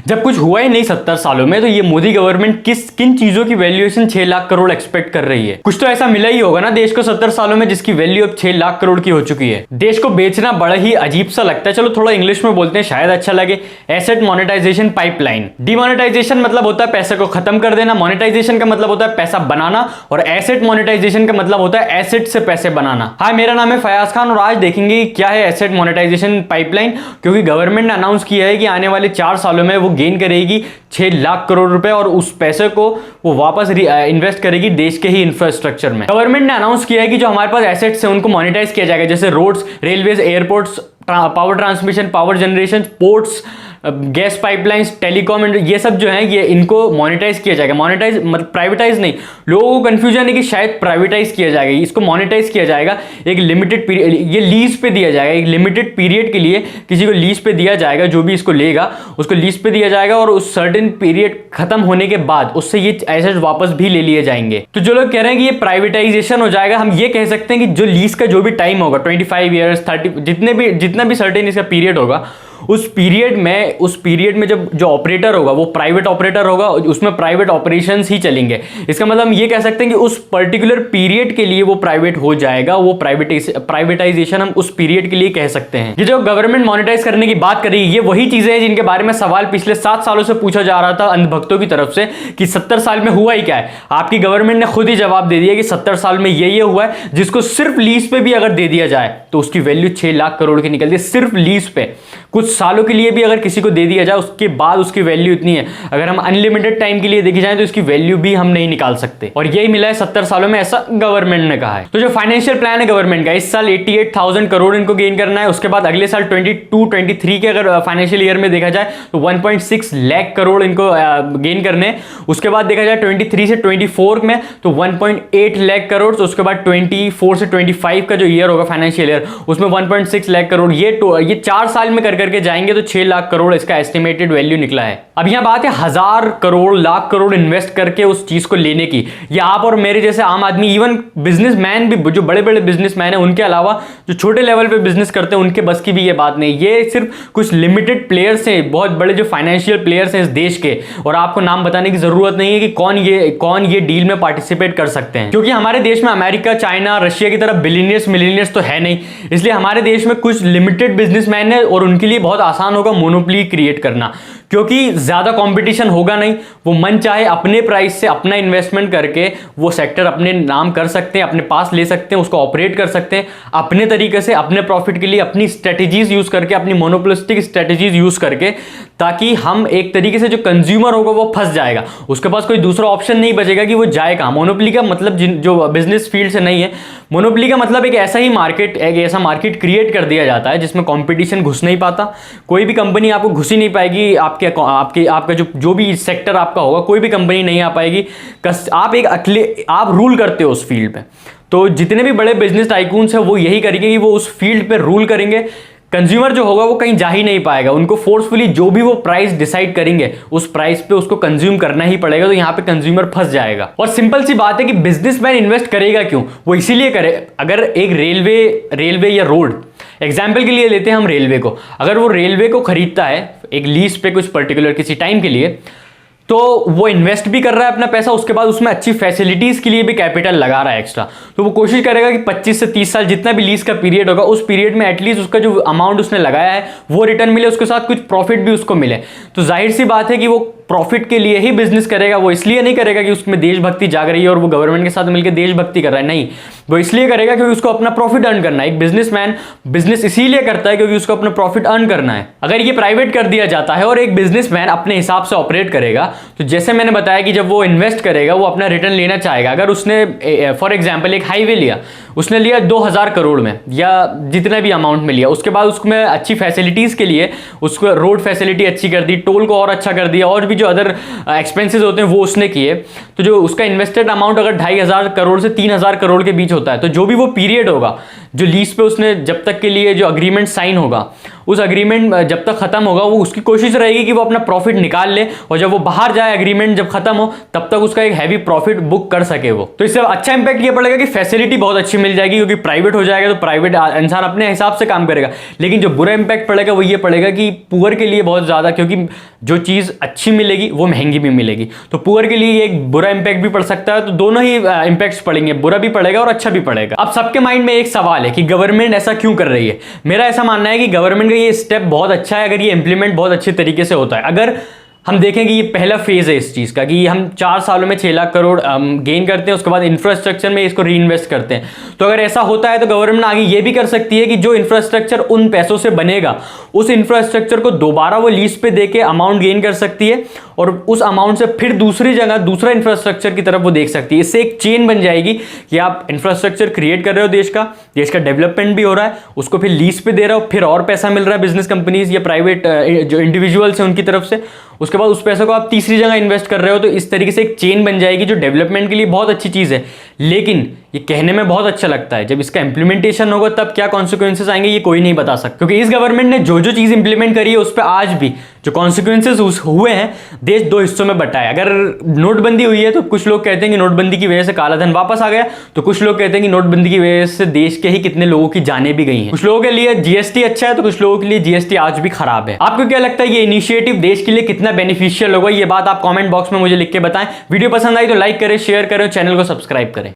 जब कुछ हुआ ही नहीं 70 सालों में, तो ये मोदी गवर्नमेंट किन चीजों की वैल्यूएशन 6 लाख करोड़ एक्सपेक्ट कर रही है। कुछ तो ऐसा मिला ही होगा ना देश को 70 सालों में जिसकी वैल्यू अब 6 लाख करोड़ की हो चुकी है। देश को बेचना बड़ा ही अजीब सा लगता है। चलो थोड़ा इंग्लिश में बोलते हैं, शायद अच्छा लगे। Asset monetization pipeline. डिमोनेटाइजेशन मतलब होता है पैसे को खत्म कर देना, मोनेटाइजेशन का मतलब होता है पैसा बनाना, और एसेट मोनेटाइजेशन का मतलब होता है एसेट से पैसे बनाना। हाय, मेरा नाम है फयाज खान और आज देखेंगे क्या है एसेट मोनेटाइजेशन पाइपलाइन, क्योंकि गवर्नमेंट ने अनाउंस किया है कि आने वाले 4 सालों में वो गेन करेगी 6 लाख करोड़ रुपए और उस पैसे को वो वापस इन्वेस्ट करेगी देश के ही इंफ्रास्ट्रक्चर में। गवर्नमेंट ने अनाउंस किया है कि जो हमारे पास एसेट्स हैं उनको मोनेटाइज किया जाएगा, जैसे roads, railways, airports, power transmission, power generation, ports, gas pipelines, telecom, ये सब जो है ये इनको मोनेटाइज किया जाएगा। मोनेटाइज मतलब प्राइवेटाइज नहीं। लोगों को कंफ्यूजन है कि शायद प्राइवेटाइज किया जाएगा, इसको मोनेटाइज किया जाएगा। एक लिमिटेड पीरियड, ये लीज पे दिया जाएगा, एक लिमिटेड पीरियड के लिए किसी को लीज पे दिया जाएगा, जो भी इसको लेगा उसको लीज पे दिया जाएगा और उस सर्टेन पीरियड खत्म होने के बाद उससे ये एसेट वापस भी ले लिए जाएंगे। तो जो लोग कह रहे हैं कि ये प्राइवेटाइजेशन हो जाएगा, हम ये कह सकते हैं कि जो लीज का जो भी टाइम होगा 25 ईयर्स 30, जितना भी सर्टेन इसका पीरियड होगा, उस पीरियड में जब जो ऑपरेटर होगा वो प्राइवेट ऑपरेटर होगा, उसमें प्राइवेट ऑपरेशंस ही चलेंगे। इसका मतलब हम ये कह सकते हैं कि उस पर्टिकुलर पीरियड के लिए वो प्राइवेट हो जाएगा। वो प्राइवेटाइजेशन हम उस पीरियड के लिए कह सकते हैं। ये जो गवर्नमेंट मोनेटाइज करने की बात कर रही है, ये वही चीजें हैं जिनके बारे में सवाल पिछले 7 सालों से पूछा जा रहा था अंधभक्तों की तरफ से कि 70 साल में हुआ ही क्या है। आपकी गवर्नमेंट ने खुद ही जवाब दे दिया कि 70 साल में ये हुआ है, जिसको सिर्फ लीज पे भी अगर दे दिया जाए तो उसकी वैल्यू 6 लाख करोड़ की निकलती है। सिर्फ लीज पे कुछ सालों के लिए भी अगर किसी को दे दिया जाए, उसके बाद उसकी वैल्यू इतनी है। अगर हम अनलिमिटेड टाइम के लिए देखी जाए तो इसकी वैल्यू भी हम नहीं निकाल सकते, और यही मिला है 70 सालों में, ऐसा गवर्नमेंट ने कहा है। तो जो फाइनेंशियल प्लान है गवर्नमेंट का, इस साल 88,000 करोड़ इनको गेन करना है। उसके बाद अगले साल 22-23 के अगर फाइनेंशियल ईयर में देखा जाए तो 1.6 लाख करोड़ इनको गेन करने हैं। उसके बाद देखा जाए 23 से 24 में तो 1.8 लाख करोड़। तो उसके बाद 24 से 25 का जो ईयर होगा फाइनेंशियल ईयर, उसमें 1.6 लाख करोड़। ये 4 साल में करके जाएंगे तो 6 लाख करोड़ इसका एस्टिमेटेड वैल्यू निकला है। अब यहां बात है 1000 करोड़, लाख करोड़ इन्वेस्ट करके उस चीज को लेने की। ये आप और मेरे जैसे आम आदमी, इवन बिजनेसमैन भी, जो बड़े बड़े बिजनेसमैन है उनके अलावा जो छोटे लेवल पे बिजनेस करते हैं, उनके बस की भी ये बात नहीं। ये सिर्फ कुछ लिमिटेड प्लेयर्स हैं, बहुत बड़े जो फाइनेंशियल प्लेयर्स हैं इस देश के, और आपको नाम बताने की जरूरत नहीं है कि कौन ये डील में पार्टिसिपेट कर सकते हैं, क्योंकि हमारे देश में अमेरिका, चाइना, रशिया की तरह बिलियनियर्स मिलियनियर्स तो है नहीं। इसलिए हमारे देश में कुछ लिमिटेड बिजनेसमैन है और उनके लिए बहुत आसान होगा मोनोपोली क्रिएट करना, क्योंकि ज्यादा कंपटीशन होगा नहीं। वो मन चाहे अपने प्राइस से अपना इन्वेस्टमेंट करके वो सेक्टर अपने नाम कर सकते हैं, अपने पास ले सकते हैं, उसको ऑपरेट कर सकते हैं अपने तरीके से, अपने प्रॉफिट के लिए, अपनी स्ट्रेटेजीज यूज करके, अपनी मोनोपोलिस्टिक स्ट्रेटेजीज यूज करके, ताकि हम एक तरीके से जो कंज्यूमर होगा वो फंस जाएगा। उसके पास कोई दूसरा ऑप्शन नहीं बचेगा कि वो जाए कहां। मोनोपोली का मतलब जो बिजनेस फील्ड से नहीं है, मोनोपोली का मतलब एक ऐसा ही मार्केट, एक ऐसा मार्केट क्रिएट कर दिया जाता है जिसमें कंपटीशन घुस नहीं पाता। कोई भी कंपनी आपको घुस ही नहीं पाएगी। आपका जो भी सेक्टर आपका होगा, कोई भी कंपनी नहीं आ पाएगी। आप रूल करते हो उस फील्ड पे। तो जितने भी बड़े बिजनेस टाइकून्स हैं वो यही करेंगे कि वो उस फील्ड पे रूल करेंगे। कंज्यूमर जो होगा वो कहीं जा ही नहीं पाएगा। उनको फोर्सफुली जो भी वो प्राइस डिसाइड करेंगे उस प्राइस पे उसको कंज्यूम करना ही पड़ेगा। तो यहां पे कंज्यूमर फंस जाएगा। और सिंपल सी बात है कि बिजनेसमैन इन्वेस्ट करेगा क्यों? वो इसीलिए करे, अगर एक रेलवे या रोड, एग्जाम्पल के लिए लेते हैं हम रेलवे को, अगर वो रेलवे को खरीदता है एक लीज पे कुछ पर्टिकुलर किसी टाइम के लिए, तो वो इन्वेस्ट भी कर रहा है अपना पैसा, उसके बाद उसमें अच्छी फैसिलिटीज के लिए भी कैपिटल लगा रहा है एक्स्ट्रा। तो वो कोशिश करेगा कि 25 से 30 साल जितना भी लीज का पीरियड होगा, उस पीरियड में एटलीस्ट उसका जो अमाउंट उसने लगाया है वो रिटर्न मिले, उसके साथ कुछ प्रॉफिट भी उसको मिले। तो जाहिर सी बात है कि वो प्रॉफिट के लिए ही बिजनेस करेगा। वो इसलिए नहीं करेगा कि उसमें देशभक्ति जाग रही है और वो गवर्नमेंट के साथ मिलकर देशभक्ति कर रहा है, नहीं। वो इसलिए करेगा क्योंकि उसको अपना प्रॉफिट अर्न करना है। एक बिजनेसमैन बिजनेस इसीलिए करता है क्योंकि उसको अपना प्रॉफिट अर्न करना है। अगर ये प्राइवेट कर दिया जाता है और एक बिजनेसमैन अपने हिसाब से ऑपरेट करेगा, तो जैसे मैंने बताया कि जब वो इन्वेस्ट करेगा वो अपना रिटर्न लेना चाहेगा। अगर उसने फॉर एग्जाम्पल एक हाईवे लिया, उसने लिया 2000 करोड़ में या जितना भी अमाउंट में लिया, उसके बाद उसमें अच्छी फैसिलिटीज के लिए उसको रोड फैसिलिटी अच्छी कर दी, टोल को और अच्छा कर दिया, और भी जो अदर एक्सपेंसेस होते हैं वो उसने किए, तो जो उसका इन्वेस्टेड अमाउंट अगर 2500 करोड़ से 3000 करोड़ के बीच होता है, तो जो भी वो पीरियड होगा जो लीज पे उसने जब तक के लिए जो अग्रीमेंट साइन होगा, उस अग्रीमेंट जब तक खत्म होगा वो उसकी कोशिश रहेगी कि वो अपना प्रॉफिट निकाल ले, और जब वो बाहर जाए अग्रीमेंट जब खत्म हो तब तक उसका एक हैवी प्रॉफिट बुक कर सके वो। तो इससे अच्छा इंपैक्ट ये पड़ेगा कि फैसिलिटी बहुत अच्छी मिल जाएगी, क्योंकि प्राइवेट हो जाएगा तो प्राइवेट इंसान अपने हिसाब से काम करेगा। लेकिन जो बुरा इंपैक्ट पड़ेगा वो ये पड़ेगा कि पुअर के लिए बहुत ज्यादा, क्योंकि जो चीज अच्छी मिलेगी वो महंगी भी मिलेगी। तो पुअर के लिए एक बुरा इंपैक्ट भी पड़ सकता है, तो दोनों ही इंपैक्ट्स पड़ेंगे, बुरा भी पड़ेगा और अच्छा भी पड़ेगा। अब सबके माइंड में एक सवाल है कि गवर्नमेंट ऐसा क्यों कर रही है। मेरा ऐसा मानना है कि गवर्नमेंट का ये स्टेप बहुत अच्छा है अगर ये इंप्लीमेंट बहुत अच्छे तरीके से होता है। अगर हम देखें कि ये पहला फेज है इस चीज का कि हम 4 सालों में 6 लाख करोड़ गेन करते हैं, उसके बाद इंफ्रास्ट्रक्चर में इसको री इन्वेस्ट करते हैं। तो अगर ऐसा होता है तो गवर्नमेंट आगे ये भी कर सकती है कि जो इंफ्रास्ट्रक्चर उन पैसों से बनेगा उस इंफ्रास्ट्रक्चर को दोबारा वो लीज पे देके अमाउंट गेन कर सकती है और उस अमाउंट से फिर दूसरी जगह दूसरा इंफ्रास्ट्रक्चर की तरफ वो देख सकती है। इससे एक चेन बन जाएगी कि आप इंफ्रास्ट्रक्चर क्रिएट कर रहे हो, देश का डेवलपमेंट भी हो रहा है, उसको फिर लीज पे दे रहे हो, फिर और पैसा मिल रहा है बिजनेस कंपनीज या प्राइवेट जो इंडिविजुअल्स हैं उनकी तरफ से, उसके बाद उस पैसे को आप तीसरी जगह इन्वेस्ट कर रहे हो। तो इस तरीके से एक चेन बन जाएगी जो डेवलपमेंट के लिए बहुत अच्छी चीज है। लेकिन ये कहने में बहुत अच्छा लगता है, जब इसका इंप्लीमेंटेशन होगा तब क्या कॉन्सिक्वेंसेस आएंगे ये कोई नहीं बता सकता, क्योंकि इस गवर्नमेंट ने जो जो चीज इंप्लीमेंट करी है उस पर आज भी जो कॉन्सिक्वेंसेस हुए हैं देश 2 हिस्सों में बटा है। अगर नोटबंदी हुई है तो कुछ लोग कहते हैं कि नोटबंदी की वजह से काला धन वापस आ गया, तो कुछ लोग कहते हैं कि नोटबंदी की वजह से देश के ही कितने लोगों की जानें भी गई हैं। कुछ लोगों के लिए जीएसटी अच्छा है तो कुछ लोगों के लिए जीएसटी आज भी खराब है। आपको क्या लगता है ये इनिशिएटिव देश के लिए कितना बेनिफिशियल होगा? ये बात आप कमेंट बॉक्स में मुझे लिख के बताएं। वीडियो पसंद आई तो लाइक करें, शेयर करें, चैनल को सब्सक्राइब करें।